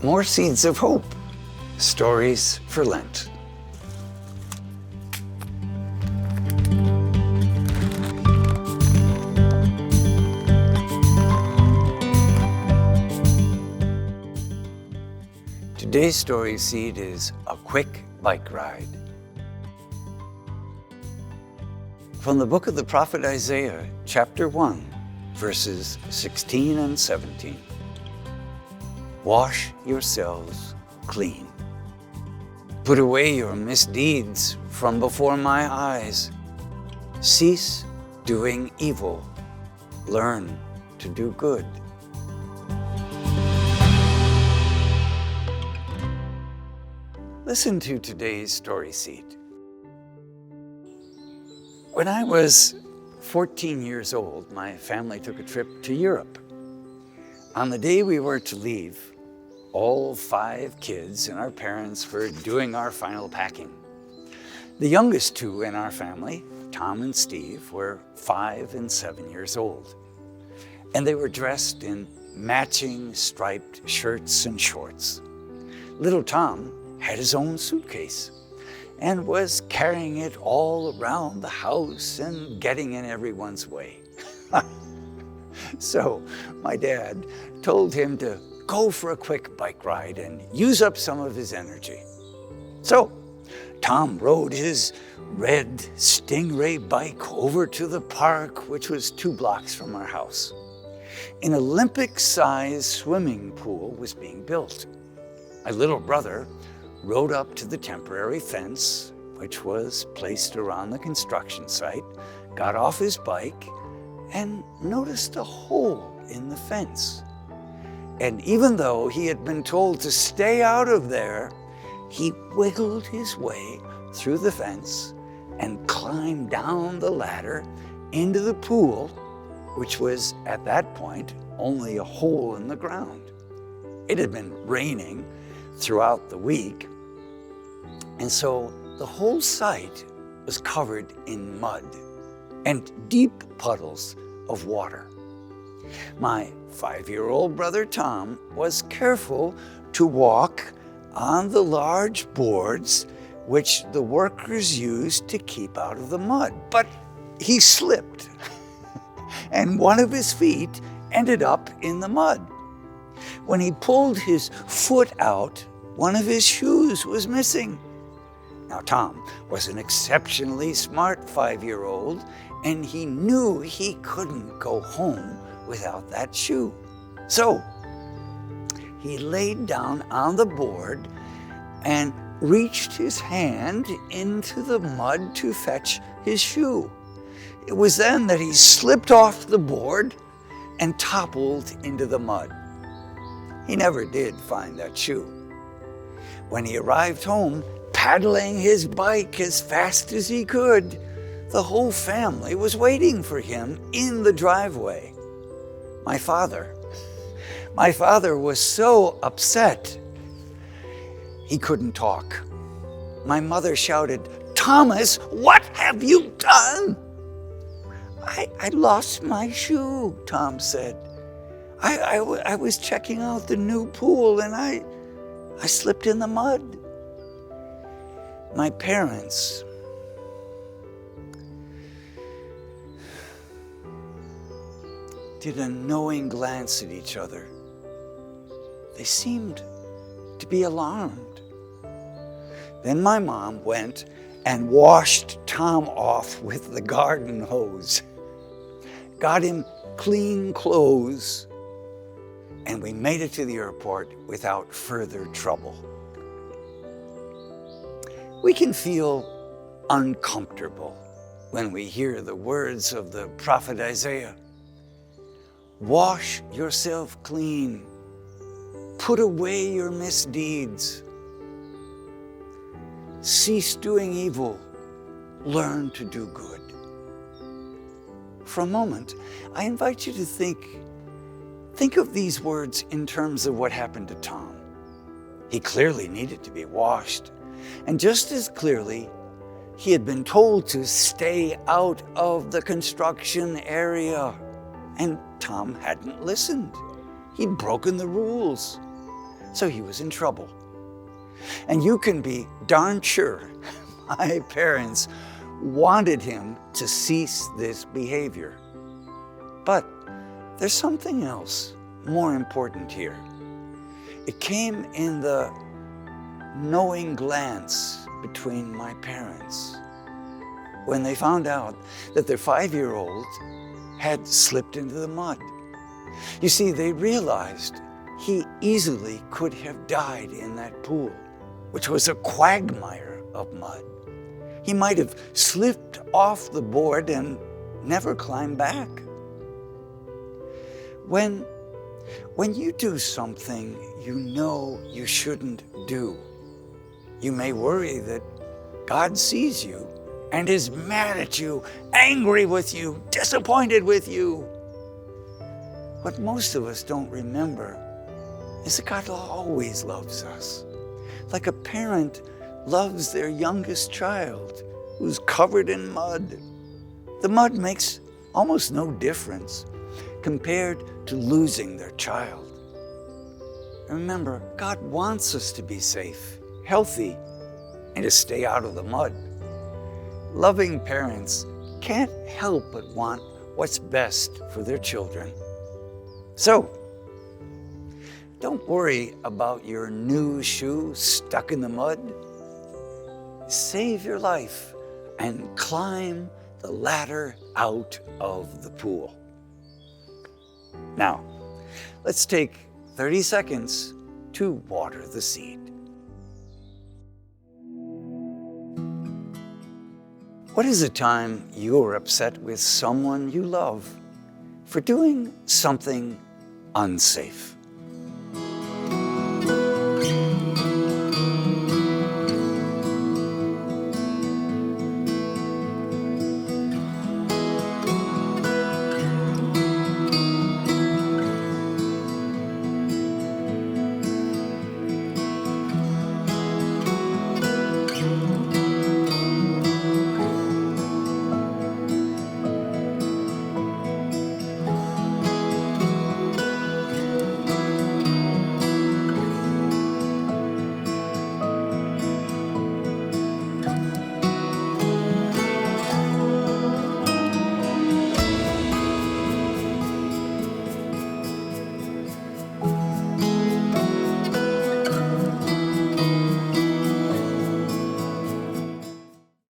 More Seeds of Hope, Stories for Lent. Today's story seed is A Quick Bike Ride. From the book of the prophet Isaiah, chapter 1, verses 16 and 17. Wash yourselves clean. Put away your misdeeds from before my eyes. Cease doing evil. Learn to do good. Listen to today's story seed. When I was 14 years old, my family took a trip to Europe. On the day we were to leave, all 5 kids and our parents were doing our final packing. The youngest 2 in our family, Tom and Steve, were 5 and 7 years old. And they were dressed in matching striped shirts and shorts. Little Tom had his own suitcase and was carrying it all around the house and getting in everyone's way. So my dad told him to go for a quick bike ride and use up some of his energy. So Tom rode his red Stingray bike over to the park, which was 2 blocks from our house. An Olympic-sized swimming pool was being built. My little brother rode up to the temporary fence, which was placed around the construction site, got off his bike, and noticed a hole in the fence. And even though he had been told to stay out of there, he wiggled his way through the fence and climbed down the ladder into the pool, which was at that point only a hole in the ground. It had been raining throughout the week, and so the whole site was covered in mud and deep puddles of water. My 5-year-old brother Tom was careful to walk on the large boards which the workers used to keep out of the mud, but he slipped and one of his feet ended up in the mud. When he pulled his foot out, one of his shoes was missing. Now, Tom was an exceptionally smart 5-year-old, and he knew he couldn't go home without that shoe. So he laid down on the board and reached his hand into the mud to fetch his shoe. It was then that he slipped off the board and toppled into the mud. He never did find that shoe. When he arrived home, paddling his bike as fast as he could, the whole family was waiting for him in the driveway. My father was so upset, he couldn't talk. My mother shouted, "Thomas, what have you done?" I lost my shoe, Tom said. I was checking out the new pool and I slipped in the mud. My parents did a knowing glance at each other. They seemed to be alarmed. Then my mom went and washed Tom off with the garden hose, got him clean clothes, and we made it to the airport without further trouble. We can feel uncomfortable when we hear the words of the prophet Isaiah. Wash yourself clean. Put away your misdeeds. Cease doing evil. Learn to do good. For a moment, I invite you to think Think of these words in terms of what happened to Tom. He clearly needed to be washed, and just as clearly, he had been told to stay out of the construction area. And Tom hadn't listened. He'd broken the rules, so he was in trouble. And you can be darn sure my parents wanted him to cease this behavior. But there's something else more important here. It came in the knowing glance between my parents when they found out that their 5-year-old had slipped into the mud. You see, they realized he easily could have died in that pool, which was a quagmire of mud. He might have slipped off the board and never climbed back. When you do something you know you shouldn't do, you may worry that God sees you and is mad at you, angry with you, disappointed with you. What most of us don't remember is that God always loves us, like a parent loves their youngest child who's covered in mud. The mud makes almost no difference compared to losing their child. Remember, God wants us to be safe, healthy, and to stay out of the mud. Loving parents can't help but want what's best for their children. So, don't worry about your new shoe stuck in the mud. Save your life and climb the ladder out of the pool. Now, let's take 30 seconds to water the seed. What is a time you're upset with someone you love for doing something unsafe?